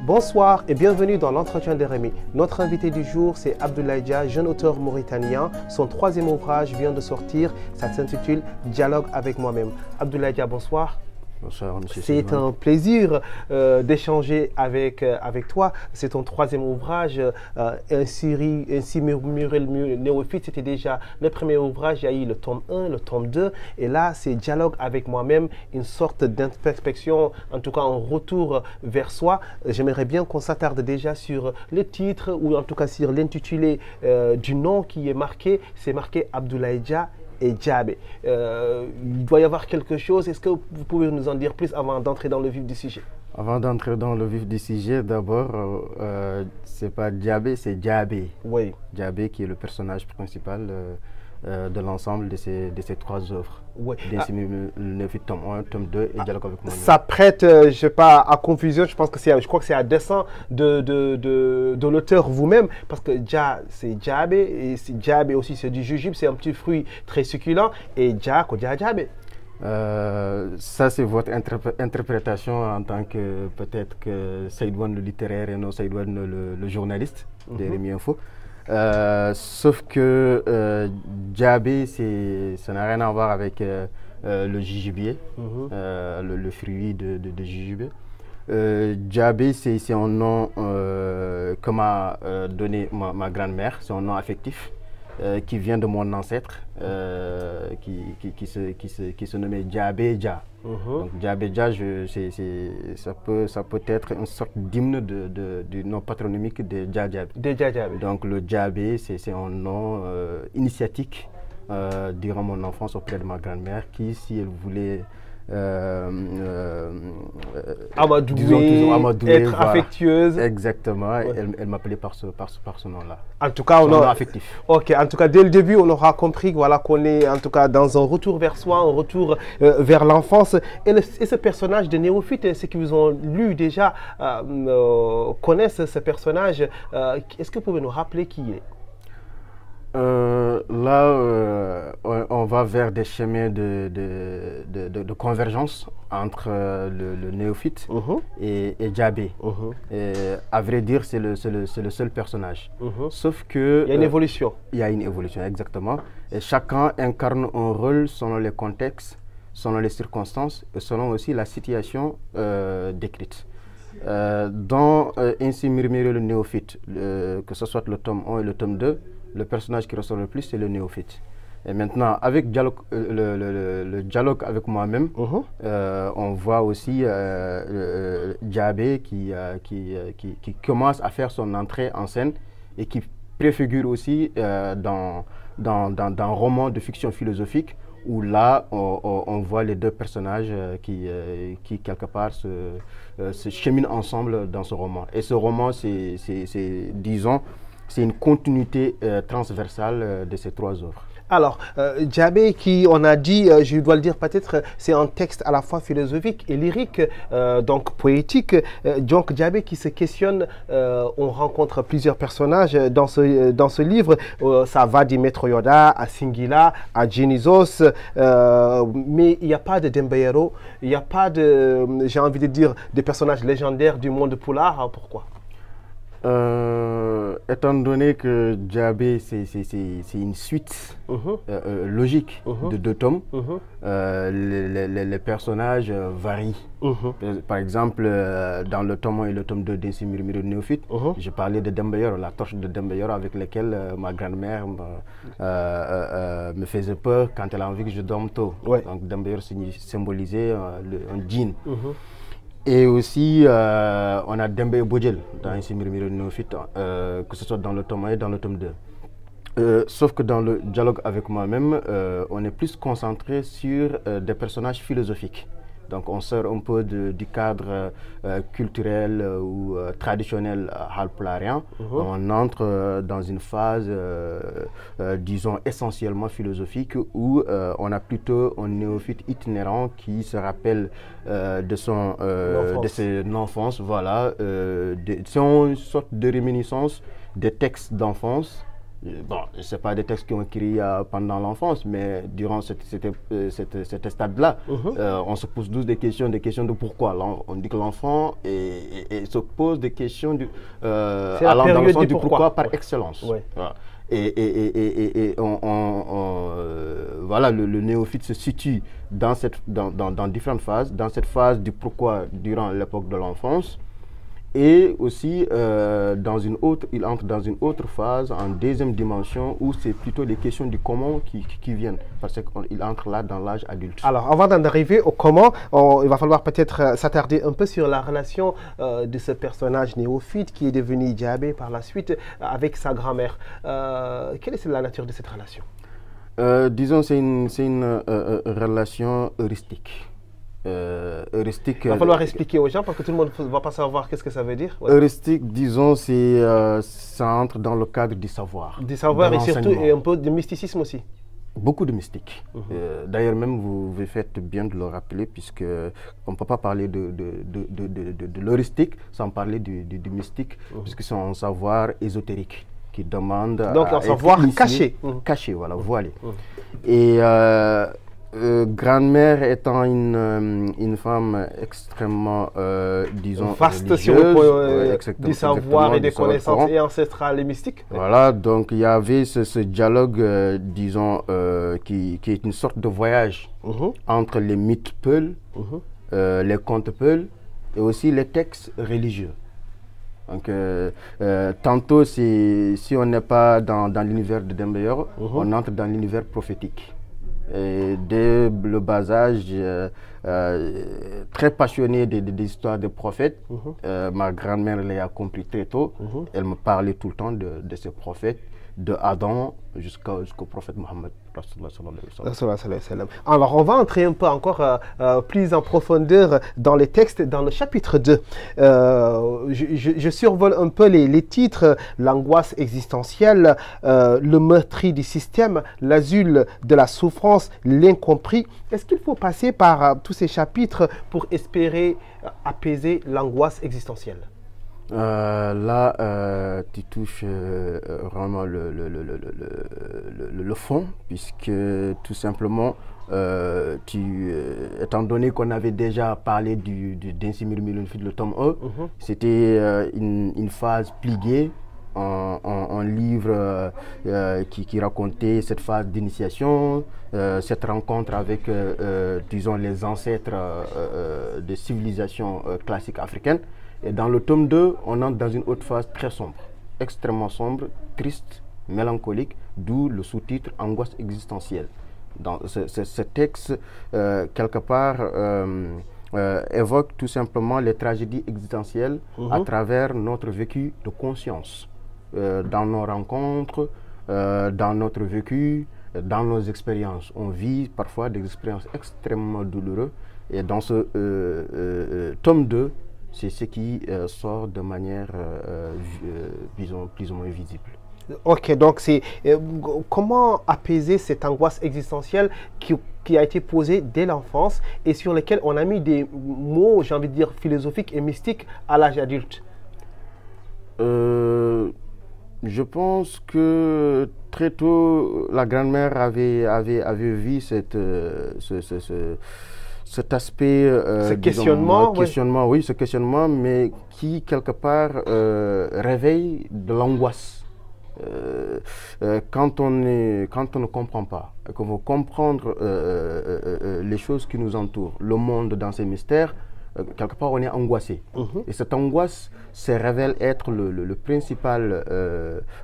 Bonsoir et bienvenue dans l'entretien de Rémi. Notre invité du jour, c'est Abdoulaye Dia, jeune auteur mauritanien. Son troisième ouvrage vient de sortir, ça s'intitule « Dialogue avec moi-même ». Abdoulaye Dia, bonsoir. Bonsoir, monsieur. C'est un plaisir d'échanger avec toi. C'est ton troisième ouvrage, Ainsi murmurait le néophyte. C'était déjà le premier ouvrage. Il y a eu le tome 1, le tome 2. Et là, c'est Dialogue avec moi-même, une sorte d'introspection, en tout cas un retour vers soi. J'aimerais bien qu'on s'attarde déjà sur le titre ou en tout cas sur l'intitulé du nom qui est marqué. C'est marqué Abdoulaye Dia et Diabé. Il doit y avoir quelque chose. Est-ce que vous pouvez nous en dire plus avant d'entrer dans le vif du sujet? Avant d'entrer dans le vif du sujet, d'abord, c'est pas Diabé, c'est Diabé. Oui. Diabé qui est le personnage principal de l'ensemble de ces trois œuvres. Oui. Le néophyte tome 1, tome 2 et Dialogue avec moi-même. Ça prête, je sais pas, à confusion. Je pense que je crois que c'est à dessein de l'auteur vous-même, parce que Dia, c'est Diabé, et Diabé aussi, c'est du jujube, c'est un petit fruit très succulent, et Dia, quoi, Diabé. Ça, c'est votre interprétation en tant que peut-être que Saïdouane le littéraire et non Saïdouane le journaliste de Rémi Info. Sauf que Diabé, ça n'a rien à voir avec le jujubier, le fruit de jujube. Diabé, c'est un nom que m'a donné ma grand-mère, c'est un nom affectif. Qui vient de mon ancêtre, qui se nommait Diabé Dia. Donc Diabé Dia, ça peut être une sorte d'hymne du nom patronymique de Dia Diabé. Donc le Diabé, c'est un nom initiatique durant mon enfance auprès de ma grand-mère qui, si elle voulait amadouer, être voilà, affectueuse. Exactement, Ouais. elle m'appelait par ce nom-là. En tout cas, affectif. Ok, en tout cas, dès le début, on aura compris voilà, qu'on est en tout cas dans un retour vers soi, un retour vers l'enfance. Et ce personnage de néophyte, ceux qui vous ont lu déjà connaissent ce personnage. Est-ce que vous pouvez nous rappeler qui il est? On va vers des chemins de convergence entre le néophyte et Diabé. À vrai dire, c'est le seul personnage. Sauf que... Il y a une évolution. Il y a une évolution, exactement. Et chacun incarne un rôle selon les contextes, selon les circonstances et selon aussi la situation décrite. Dans Ainsi murmurait le néophyte, que ce soit le tome 1 et le tome 2, le personnage qui ressort le plus, c'est le néophyte. Et maintenant, avec le dialogue avec moi-même, on voit aussi Diabé qui commence à faire son entrée en scène et qui préfigure aussi dans un roman de fiction philosophique où là, on voit les deux personnages qui quelque part, se cheminent ensemble dans ce roman. Et ce roman, disons, c'est une continuité transversale de ces trois œuvres. Alors, Diabé, qui on a dit, je dois le dire peut-être, c'est un texte à la fois philosophique et lyrique, donc poétique. Donc Diabé qui se questionne, on rencontre plusieurs personnages dans ce livre. Ça va du Maître Yoda à Singila, à Genesis, mais il n'y a pas de Dembayero, il n'y a pas de, j'ai envie de dire, des personnages légendaires du monde poulard. Hein, pourquoi? Étant donné que Diabé, c'est une suite logique de deux tomes, les personnages varient. Par exemple, dans le tome 1 et le tome 2 d'Ainsi murmurait le néophyte, je parlais de Dembayero, la torche de Dembayero avec laquelle ma grand-mère me faisait peur quand elle a envie que je dorme tôt. Donc Dembayero symbolisait un djinn. Et aussi, on a Dembe Bodjel dans Ainsi murmurait le néophyte, que ce soit dans le tome 1 et dans le tome 2. Sauf que dans le dialogue avec moi-même, on est plus concentré sur des personnages philosophiques. Donc on sort un peu du cadre culturel ou traditionnel halplarien. On entre dans une phase, disons, essentiellement philosophique où on a plutôt un néophyte itinérant qui se rappelle de son enfance. Voilà, c'est une sorte de réminiscence des textes d'enfance. Bon, ce n'est pas des textes qui ont écrit pendant l'enfance, mais durant cet stade-là, on se pose tous des questions de pourquoi. On dit que l'enfant se pose des questions allant dans le sens du pourquoi par excellence. Ouais. Voilà. Voilà, le néophyte se situe dans différentes phases. Dans cette phase du pourquoi durant l'époque de l'enfance. Et aussi, il entre dans une autre phase, en deuxième dimension, où c'est plutôt des questions du comment qui viennent, parce qu'il entre là dans l'âge adulte. Alors, avant d'en arriver au comment, il va falloir peut-être s'attarder un peu sur la relation de ce personnage néophyte qui est devenu Djabé par la suite avec sa grand-mère. Quelle est la nature de cette relation? Disons, c'est une relation heuristique. Heuristique. Il va falloir expliquer aux gens parce que tout le monde ne va pas savoir qu'est-ce que ça veut dire. Ouais. Heuristique, disons, ça entre dans le cadre du savoir. Du savoir et surtout un peu de mysticisme aussi. Beaucoup de mystique. D'ailleurs, même vous faites bien de le rappeler, puisque on ne peut pas parler de l'heuristique sans parler du mystique, puisque c'est un savoir ésotérique qui demande. Donc, un savoir caché. Caché, voilà, voilé. Et grand-mère étant une femme extrêmement, disons, vaste sur le point du savoir et des connaissances et ancestrales et mystiques. Voilà, donc il y avait ce dialogue, disons, qui est une sorte de voyage entre les mythes peuls, les contes peuls et aussi les textes religieux. Donc, tantôt, si on n'est pas dans l'univers de Dembeyor, on entre dans l'univers prophétique. Et dès le bas âge, très passionné des histoires des prophètes, ma grand-mère l'a compris très tôt. Elle me parlait tout le temps de ces prophètes, de Adam jusqu'au prophète Mohammed. Alors, on va entrer un peu encore plus en profondeur dans les textes, dans le chapitre 2. Je survole un peu les titres: l'angoisse existentielle, le meurtrier du système, l'asile de la souffrance, l'incompris. Est-ce qu'il faut passer par tous ces chapitres pour espérer apaiser l'angoisse existentielle? Là, tu touches vraiment le fond, puisque tout simplement, étant donné qu'on avait déjà parlé d'Ainsi Murmilunfit, le tome 1, c'était une phase pliée, un livre qui racontait cette phase d'initiation, cette rencontre avec, disons, les ancêtres des civilisations classiques africaines. Et dans le tome 2, on entre dans une autre phase très sombre, extrêmement sombre, triste, mélancolique, d'où le sous-titre « Angoisse existentielle ». Dans ce texte, quelque part, évoque tout simplement les tragédies existentielles à travers notre vécu de conscience, dans nos rencontres, dans notre vécu, dans nos expériences. On vit parfois des expériences extrêmement douloureuses. Et dans ce tome 2, c'est ce qui sort de manière, disons, plus ou moins visible. Ok, donc c'est comment apaiser cette angoisse existentielle qui a été posée dès l'enfance et sur lesquels on a mis des mots, j'ai envie de dire, philosophiques et mystiques à l'âge adulte? Je pense que très tôt, la grand-mère avait vu cet aspect, ce questionnement, oui, ce questionnement, mais qui quelque part réveille de l'angoisse. Quand on ne comprend pas, qu'on veut comprendre les choses qui nous entourent, le monde dans ses mystères, quelque part on est angoissé. Et cette angoisse se révèle être le principal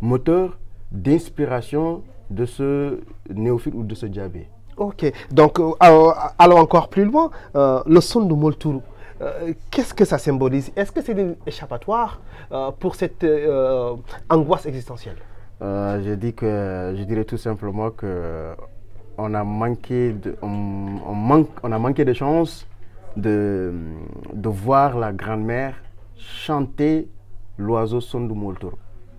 moteur d'inspiration de ce néophyte ou de ce Djabé. Ok, donc allons encore plus loin. Le son de Molturu, qu'est-ce que ça symbolise? Est-ce que c'est un échappatoire pour cette angoisse existentielle? Je dirais tout simplement que on a manqué de chance de voir la grand-mère chanter l'oiseau Sondu Moltoro.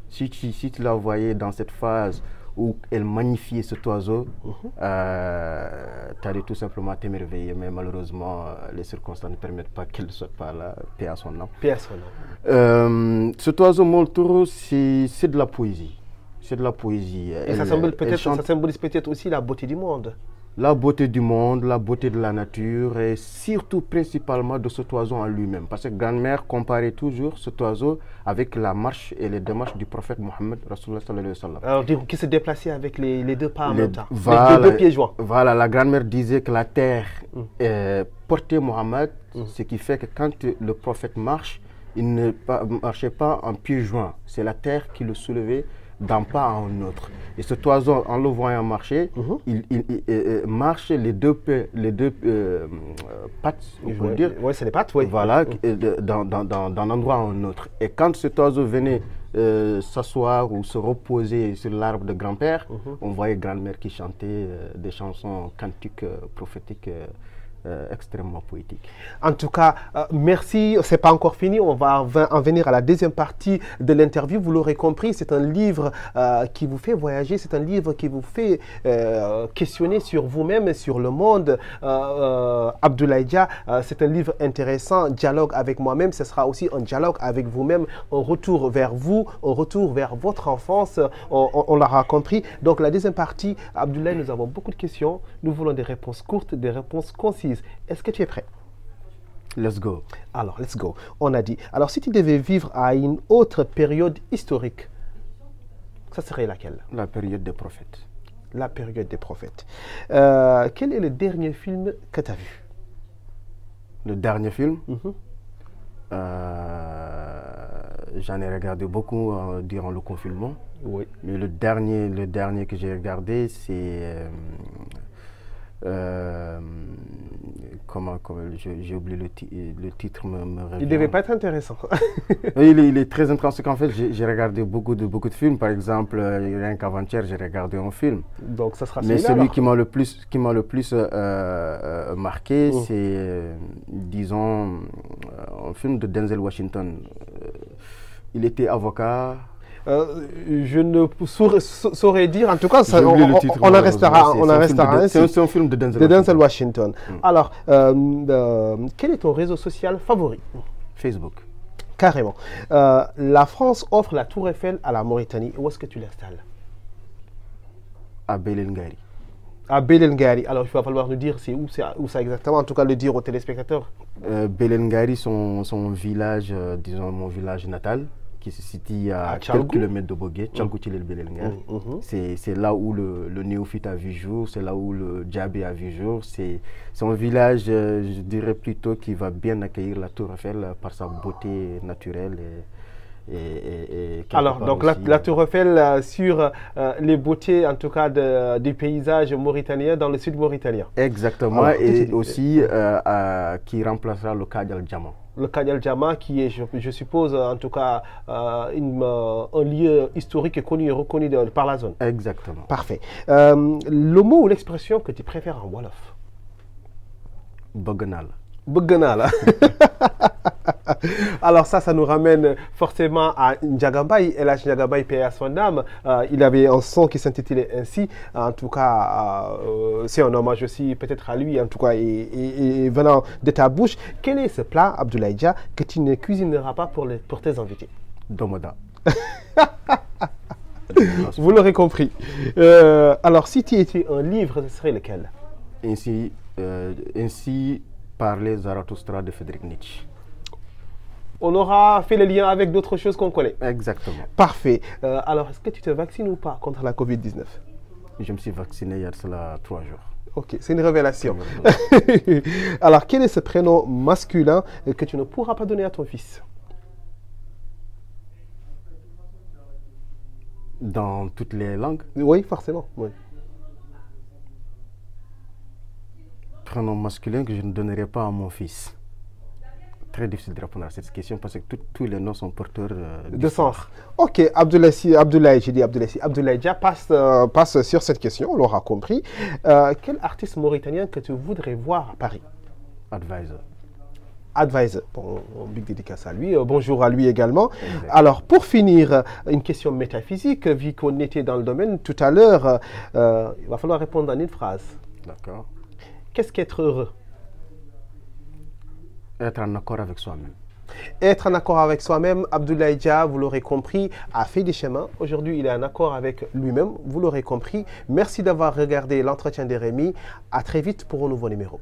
Si tu la voyais dans cette phase où elle magnifiait cet oiseau, tu allais tout simplement t'émerveiller, mais malheureusement, les circonstances ne permettent pas qu'elle ne soit pas là, paix à son nom. Paix à son nom. Cet oiseau Moltoro, c'est de la poésie. C'est de la poésie. Et ça symbolise peut-être aussi la beauté du monde. La beauté du monde, la beauté de la nature et surtout principalement de cet oiseau en lui-même. Parce que grand-mère comparait toujours cet oiseau avec la marche et les démarches du prophète Mohammed Rasulullah sallallahu alayhi wa sallam. Alors, qui se déplaçait avec les deux pas en même temps, voilà, les deux pieds joints. Voilà, la grand-mère disait que la terre portait Mohammed, ce qui fait que quand le prophète marche, il ne marchait pas en pieds joints. C'est la terre qui le soulevait d'un pas à un autre. Et cet oiseau, en le voyant marcher, il marche les deux pattes, on peut dire. Oui, c'est les pattes, oui. Voilà, d'un endroit à un autre. Et quand cet oiseau venait s'asseoir ou se reposer sur l'arbre de grand-père, on voyait grand-mère qui chantait des chansons cantiques prophétiques extrêmement poétique. En tout cas, merci. C'est pas encore fini. On va en venir à la deuxième partie de l'interview. Vous l'aurez compris, c'est un livre qui vous fait voyager. C'est un livre qui vous fait questionner sur vous-même et sur le monde. Abdoulaye Dia, c'est un livre intéressant. Dialogue avec moi-même, ce sera aussi un dialogue avec vous-même. Un retour vers vous, un retour vers votre enfance. On l'aura compris. Donc, la deuxième partie, Abdoulaye, nous avons beaucoup de questions. Nous voulons des réponses courtes, des réponses concises. Est-ce que tu es prêt? Let's go. Alors, let's go. On a dit. Alors, si tu devais vivre à une autre période historique, ça serait laquelle? La période des prophètes. La période des prophètes. Quel est le dernier film que tu as vu? Le dernier film j'en ai regardé beaucoup durant le confinement. Oui. Mais le dernier que j'ai regardé, c'est... j'ai oublié le titre me revient. Il devait pas être intéressant. il est très intéressant. En fait, j'ai regardé beaucoup de films. Par exemple, rien qu'avant-hier, j'ai regardé un film. Donc ça sera. Mais celui qui m'a le plus marqué, c'est disons un film de Denzel Washington. Il était avocat. Je ne saurais dire, en tout cas, ça, on en restera ainsi. C'est un film de Denzel Washington. Alors, quel est ton réseau social favori? Facebook. Carrément. La France offre la Tour Eiffel à la Mauritanie. Où est-ce que tu l'installes? À Belengari. À Belengari. Alors, il va falloir nous dire c'est où ça exactement, en tout cas le dire aux téléspectateurs. Belengari, son village, disons mon village natal, qui se situe à quelques kilomètres de Bogué, c'est là où le néophyte a vu jour, c'est là où le djabé a vu jour. C'est un village, je dirais plutôt, qui va bien accueillir la Tour Eiffel par sa beauté naturelle. Alors, donc la Tour Eiffel sur les beautés, en tout cas, du paysage mauritanien dans le sud mauritanien. Exactement, et aussi qui remplacera le Kadi El Djama. Le Kadi El Djama qui est, je suppose, en tout cas, un lieu historique et connu et reconnu par la zone. Exactement. Parfait. Le mot ou l'expression que tu préfères en Wolof? Boganal. Boganal. Alors ça nous ramène forcément à Ndiagambay. El Hadj Ndiagambay, paix à son âme. Il avait un son qui s'intitulait ainsi. En tout cas, c'est un hommage aussi peut-être à lui, en tout cas, et venant de ta bouche. Quel est ce plat, Abdoulaye Dia, que tu ne cuisineras pas pour tes invités? Domoda. Vous l'aurez compris. Alors, si tu étais un livre, ce serait lequel? Ainsi parlait Zarathustra de Friedrich Nietzsche. On aura fait le lien avec d'autres choses qu'on connaît. Exactement. Parfait. Alors, est-ce que tu te vaccines ou pas contre la Covid-19? Je me suis vacciné il y a cela 3 jours. Ok, c'est une révélation. Alors, quel est ce prénom masculin que tu ne pourras pas donner à ton fils? Dans toutes les langues? Oui, forcément. Oui. Prénom masculin que je ne donnerai pas à mon fils. Très difficile de répondre à cette question parce que tous les noms sont porteurs de sens. Ok, Abdoulaye Dia passe sur cette question, on l'aura compris. Quel artiste mauritanien que tu voudrais voir à Paris? Advisor. Advisor. Bon, big dédicace à lui. Bonjour à lui également. Alors, pour finir, une question métaphysique, vu qu'on était dans le domaine tout à l'heure, il va falloir répondre en une phrase. D'accord. Qu'est-ce qu'être heureux? Être en accord avec soi-même. Être en accord avec soi-même, Abdoulaye Dia, vous l'aurez compris, a fait des chemins. Aujourd'hui, il est en accord avec lui-même, vous l'aurez compris. Merci d'avoir regardé l'entretien de Rémi. À très vite pour un nouveau numéro.